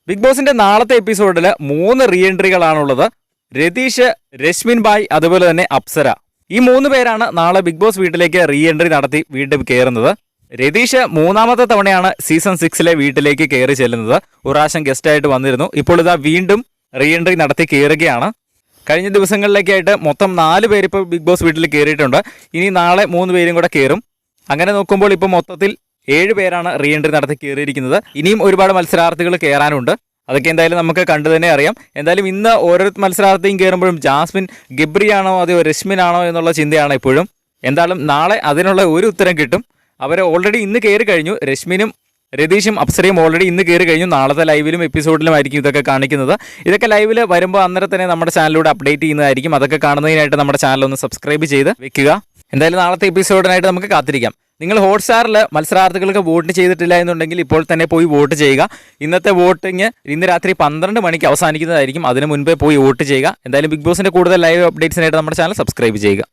Big ബോസിന്റെ നാളത്തെ എപ്പിസോഡിൽ 3 റീ എൻട്രികളാണുള്ളത്. രതീഷ്, രശ്മിൻ ബായ്, അതുപോലെ തന്നെ അപ്സര. ഈ 3 പേരാണ് നാളെ ബിഗ് ബോസ് വീട്ടിലേക്ക് റീ എൻട്രി നടത്തി വീണ്ടും കയറുന്നത്. രതീഷ് 3ാമത്തെ തവണയാണ് സീസൺ 6 വീട്ടിലേക്ക് കയറി ചെല്ലുന്നത്. ഒരു പ്രാവശ്യം ഗസ്റ്റായിട്ട് വന്നിരുന്നു. ഇപ്പോൾ ഇതാ വീണ്ടും റീ എൻട്രി നടത്തി കയറുകയാണ്. കഴിഞ്ഞ ദിവസങ്ങളിലേക്കായിട്ട് മൊത്തം 4 പേര് ഇപ്പോൾ ബിഗ് ബോസ് വീട്ടിൽ കയറിയിട്ടുണ്ട്. ഇനി നാളെ 3 പേരും കൂടെ കയറും. അങ്ങനെ നോക്കുമ്പോൾ ഇപ്പോൾ മൊത്തത്തിൽ 7 പേരാണ് റീ എൻട്രി നടത്തി കയറിയിരിക്കുന്നത്. ഇനിയും ഒരുപാട് മത്സരാർത്ഥികൾ കയറാനുണ്ട്. അതൊക്കെ എന്തായാലും നമുക്ക് കണ്ടു തന്നെ അറിയാം. എന്തായാലും ഇന്ന് ഓരോ മത്സരാർത്ഥിയും കയറുമ്പോഴും ജാസ്മിൻ ഗബ്രിയാണോ അതോ രശ്മിനാണോ എന്നുള്ള ചിന്തയാണ് ഇപ്പോഴും. എന്തായാലും നാളെ അതിനുള്ള ഒരു ഉത്തരം കിട്ടും. അവർ ഓൾറെഡി ഇന്ന് കയറി കഴിഞ്ഞു. രശ്മിനും രതീഷും അപ്സരയും ഓൾറെഡി ഇന്ന് കയറി കഴിഞ്ഞു. നാളത്തെ ലൈവിലും എപ്പിസോഡിലും ആയിരിക്കും ഇതൊക്കെ കാണിക്കുന്നത്. ഇതൊക്കെ ലൈവിൽ വരുമ്പോൾ അന്നേരം തന്നെ നമ്മുടെ ചാനലിലൂടെ അപ്ഡേറ്റ് ചെയ്യുന്നതായിരിക്കും. അതൊക്കെ കാണുന്നതിനായിട്ട് നമ്മുടെ ചാനൽ ഒന്ന് സബ്സ്ക്രൈബ് ചെയ്ത് വെക്കുക. എന്തായാലും നാളത്തെ എപ്പിസോഡിനായിട്ട് നമുക്ക് കാത്തിരിക്കാം. നിങ്ങൾ ഹോട്ട്സ്റ്റാറിൽ മത്സരാർത്ഥികൾക്ക് വോട്ട് ചെയ്തിട്ടില്ല എന്നുണ്ടെങ്കിൽ ഇപ്പോൾ തന്നെ പോയി വോട്ട് ചെയ്യുക. ഇന്നത്തെ വോട്ടിങ് ഇന്ന് രാത്രി 12 മണിക്ക് അവസാനിക്കുന്നതായിരിക്കും. അതിന് മുൻപേ പോയി വോട്ട് ചെയ്യുക. എന്തായാലും ബിഗ് ബോസിന്റെ കൂടുതൽ ലൈവ് അപ്ഡേറ്റ്സിനായിട്ട് നമ്മുടെ ചാനൽ സബ്സ്ക്രൈബ് ചെയ്യുക.